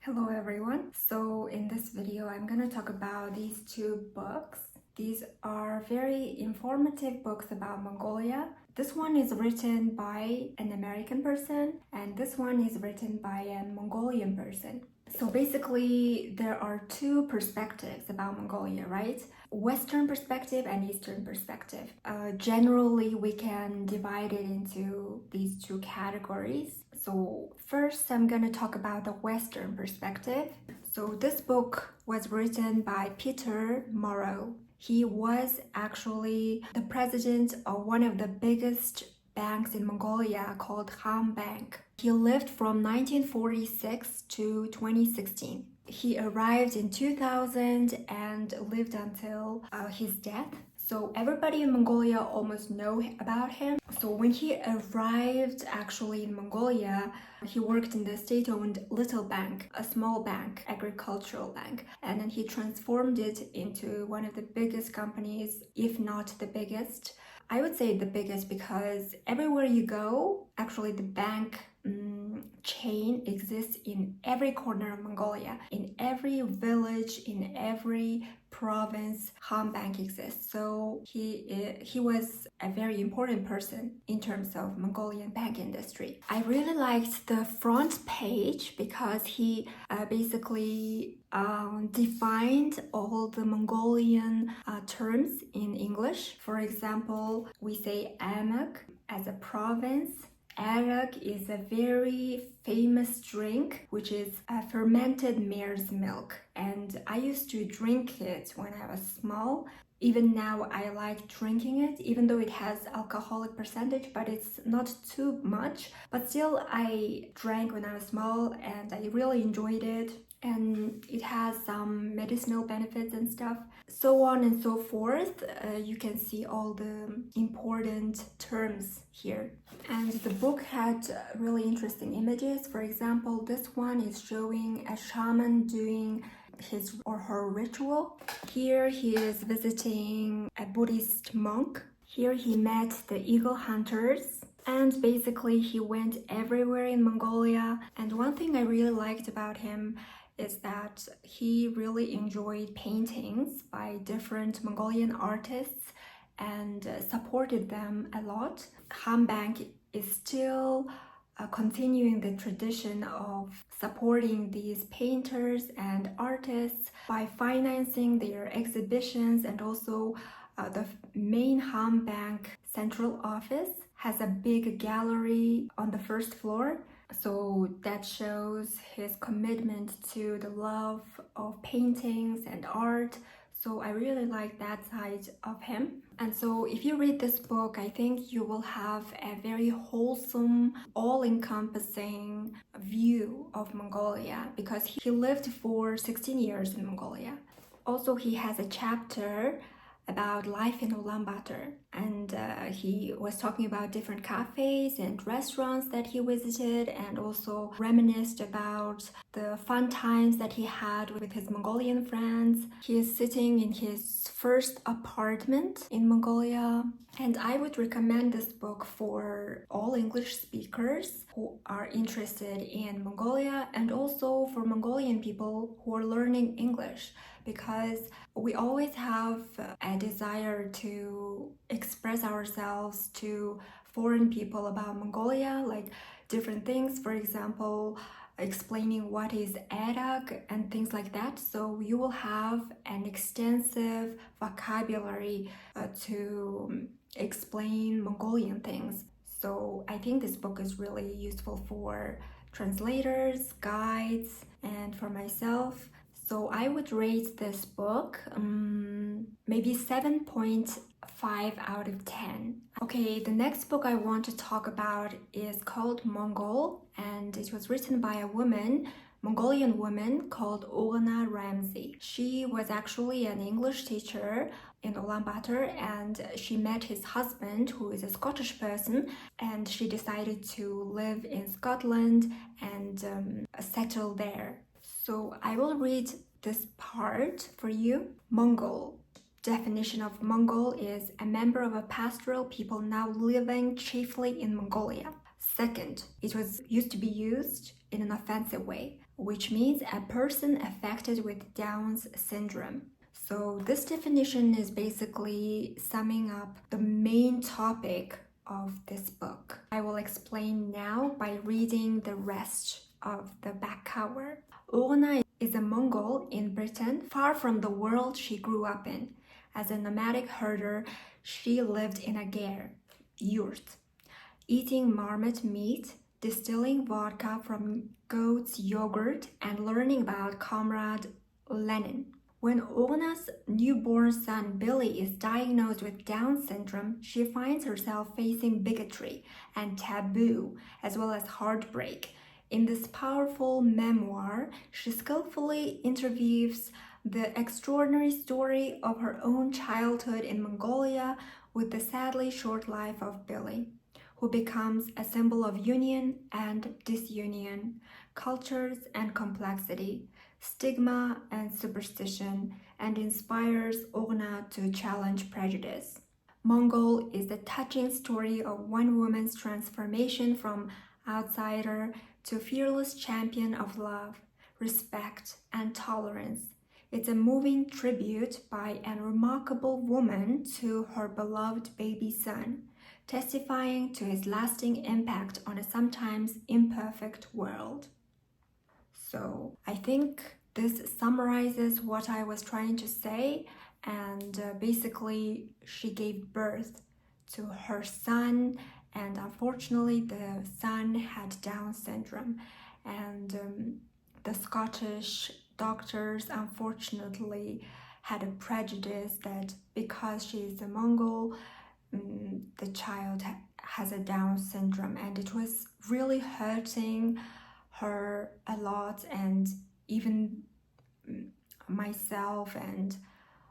Hello everyone. So in this video, I'm gonna talk about these two books. These are very informative books about Mongolia. This one is written by an American person and this one is written by a Mongolian person. So basically, there are two perspectives about Mongolia, right? Western perspective and Eastern perspective. Generally, we can divide it into these two categories. So first, I'm gonna talk about the Western perspective. So this book was written by Peter Morrow. He was actually the president of one of the biggest banks in Mongolia called Han Bank. He lived from 1946 to 2016. He arrived in 2000 and lived until his death. So everybody in Mongolia almost know about him. So when he arrived actually in Mongolia, he worked in the state-owned little bank, a small bank, agricultural bank, and then he transformed it into one of the biggest companies, if not the biggest. I would say the biggest because everywhere you go, actually the bank chain exists in every corner of Mongolia. In every village, in every province, Han Bank exists. So he was a very important person in terms of Mongolian bank industry. I really liked the front page because he basically defined all the Mongolian terms in English. For example, we say Amak as a province. Arak is a very famous drink, which is a fermented mare's milk. And I used to drink it when I was small. Even now, I like drinking it, even though it has alcoholic percentage, but it's not too much. But still, I drank when I was small and I really enjoyed it. And it has some medicinal benefits and stuff, so on and so forth. You can see all the important terms here. And the book had really interesting images. For example, this one is showing a shaman doing his or her ritual. Here he is visiting a Buddhist monk. Here he met the eagle hunters. And basically he went everywhere in Mongolia. And one thing I really liked about him is that he really enjoyed paintings by different Mongolian artists and supported them a lot. Han Bank is still continuing the tradition of supporting these painters and artists by financing their exhibitions, and also the main Han Bank central office has a big gallery on the first floor. So that shows his commitment to the love of paintings and art. So I really like that side of him. And so if you read this book, I think you will have a very wholesome, all-encompassing view of Mongolia because he lived for 16 years in Mongolia. Also, he has a chapter about life in Ulaanbaatar, and he was talking about different cafes and restaurants that he visited, and also reminisced about the fun times that he had with his Mongolian friends. He is sitting in his first apartment in Mongolia, and I would recommend this book for all English speakers who are interested in Mongolia, and also for Mongolian people who are learning English, because we always have a desire to express ourselves to foreign people about Mongolia, like different things, for example, explaining what is Arak and things like that. So you will have an extensive vocabulary to explain Mongolian things. So I think this book is really useful for translators, guides, and for myself. So I would rate this book maybe 7.5 out of 10. Okay, the next book I want to talk about is called Mongol, and it was written by a woman, Mongolian woman called Oghana Ramsey. She was actually an English teacher in Ulaanbaatar, and she met his husband, who is a Scottish person, and she decided to live in Scotland and settle there. So I will read this part for you. Mongol. Definition of Mongol is a member of a pastoral people now living chiefly in Mongolia. Second, it was used to be used in an offensive way. which means a person affected with Down's syndrome. So this definition is basically summing up the main topic of this book. I will explain now by reading the rest of the back cover. Orna is a Mongol in Britain, far from the world she grew up in. As a nomadic herder, she lived in a ger, yurt, eating marmot meat, distilling vodka from goat's yogurt, and learning about Comrade Lenin. When Orna's newborn son Billy is diagnosed with Down syndrome, she finds herself facing bigotry and taboo, as well as heartbreak. In this powerful memoir, she skillfully interweaves the extraordinary story of her own childhood in Mongolia with the sadly short life of Billy, who becomes a symbol of union and disunion, cultures and complexity, stigma and superstition, and inspires Orna to challenge prejudice. Mongol is the touching story of one woman's transformation from outsider to fearless champion of love, respect, and tolerance. It's a moving tribute by a remarkable woman to her beloved baby son, testifying to his lasting impact on a sometimes imperfect world. So I think this summarizes what I was trying to say, and basically she gave birth to her son, and unfortunately the son had Down syndrome, and the Scottish doctors unfortunately had a prejudice that because she is a Mongol, the child has a Down syndrome, and it was really hurting her a lot, and even myself and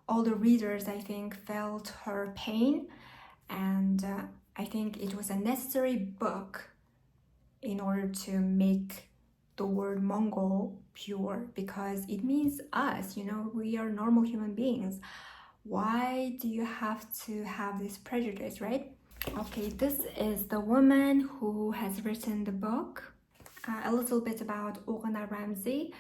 all the readers, I think, felt her pain, and I think it was a necessary book in order to make the word Mongol pure, because it means us, we are normal human beings. Why do you have to have this prejudice, right? Okay, this is the woman who has written the book. A little bit about Orna Ramsey.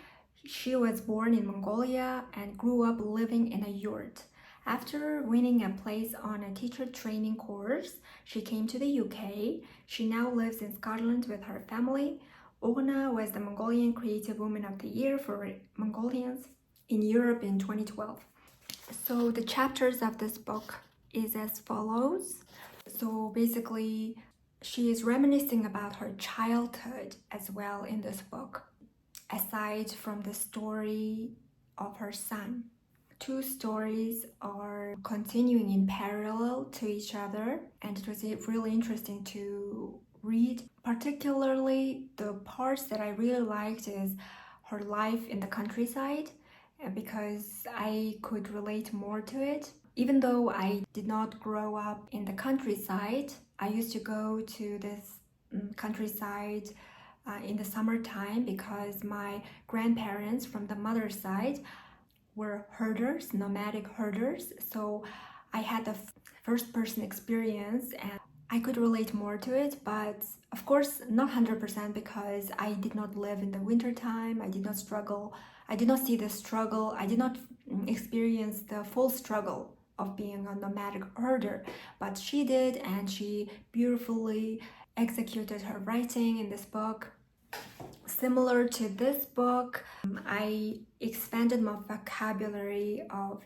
She was born in Mongolia and grew up living in a yurt. After winning a place on a teacher training course, she came to the UK. She now lives in Scotland with her family. Orna was the Mongolian Creative Woman of the Year for Mongolians in Europe in 2012. So the chapters of this book is as follows. So basically, she is reminiscing about her childhood as well in this book, aside from the story of her son. Two stories are continuing in parallel to each other, and it was really interesting to read. Particularly, the parts that I really liked is her life in the countryside, because I could relate more to it. Even though I did not grow up in the countryside, I used to go to this countryside in the summertime because my grandparents from the mother's side were herders, nomadic herders. So I had the first-person experience and I could relate more to it, but of course not 100% because I did not live in the winter time. I did not struggle. I did not see the struggle. I did not experience the full struggle of being a nomadic herder, but she did, and she beautifully executed her writing in this book. Similar to this book, I expanded my vocabulary of,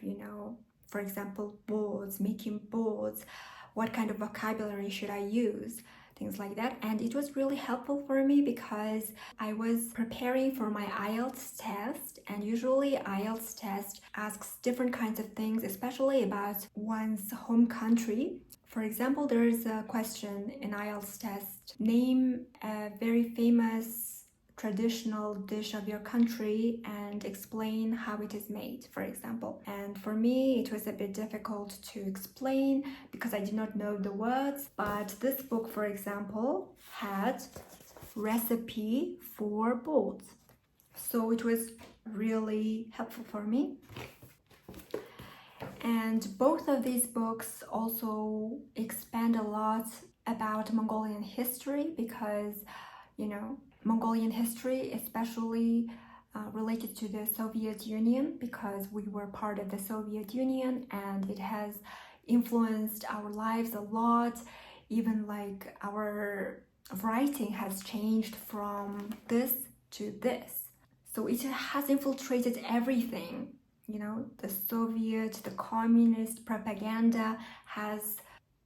for example, boards, making boards, what kind of vocabulary should I use, things like that. And it was really helpful for me because I was preparing for my IELTS test, and usually IELTS test asks different kinds of things, especially about one's home country. For example, there is a question in IELTS test, name a very famous traditional dish of your country and explain how it is made, for example. And for me, it was a bit difficult to explain because I did not know the words. But this book, for example, had recipe for boards. So it was really helpful for me. And both of these books also expand a lot about Mongolian history because, Mongolian history, especially related to the Soviet Union, because we were part of the Soviet Union and it has influenced our lives a lot. Even like our writing has changed from this to this. So it has infiltrated everything. You know, the Soviet, the communist propaganda has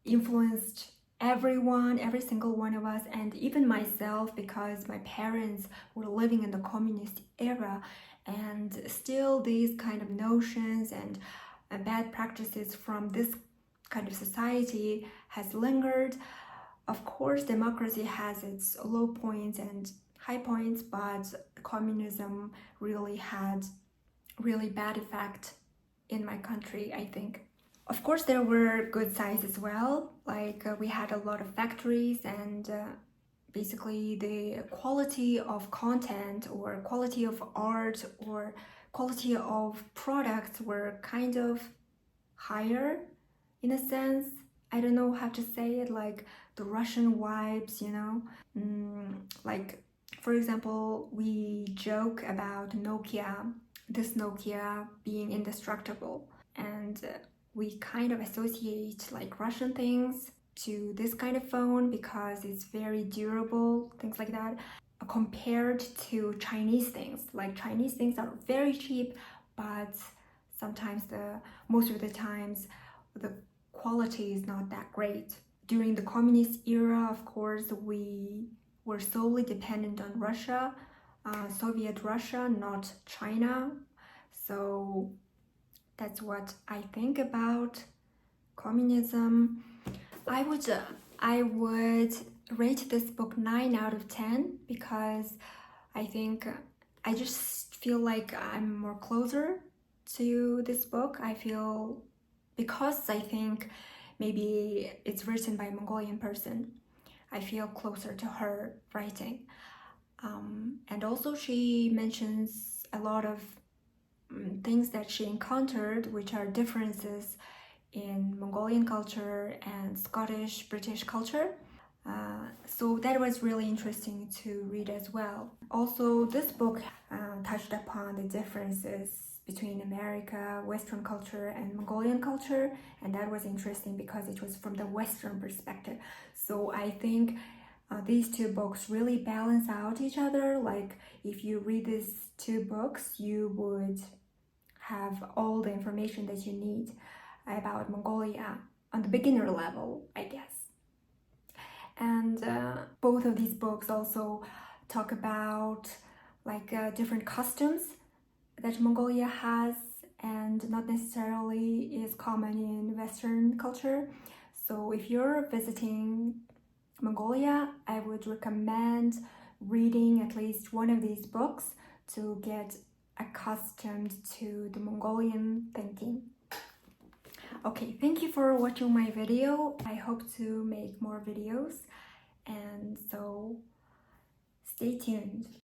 influenced everyone, every single one of us, and even myself, because my parents were living in the communist era, and still these kind of notions and bad practices from this kind of society has lingered. Of course, democracy has its low points and high points, but communism really had really bad effect in my country, I think. Of course, there were good sides as well, like we had a lot of factories, and basically the quality of content or quality of art or quality of products were kind of higher in a sense. I don't know how to say it, like the Russian vibes, you know? Like, for example, we joke about Nokia, this Nokia being indestructible, and we kind of associate like Russian things to this kind of phone because it's very durable, things like that, compared to Chinese things. Like Chinese things are very cheap, but sometimes most of the times the quality is not that great. During the communist era, of course, we were solely dependent on Russia, Soviet Russia, not China. So that's what I think about communism. I would rate this book 9 out of 10 because I think I just feel like I'm more closer to this book. I feel, because I think maybe it's written by a Mongolian person, I feel closer to her writing. And also she mentions a lot of things that she encountered, which are differences in Mongolian culture and Scottish, British culture. So that was really interesting to read as well. Also, this book touched upon the differences between America, Western culture, and Mongolian culture, and that was interesting because it was from the Western perspective. So I think these two books really balance out each other. Like if you read these two books, you would have all the information that you need about Mongolia on the beginner level, I guess. And both of these books also talk about like different customs that Mongolia has and not necessarily is common in Western culture. So if you're visiting Mongolia, I would recommend reading at least one of these books to get accustomed to the Mongolian thinking. Okay, thank you for watching my video. I hope to make more videos, and so stay tuned.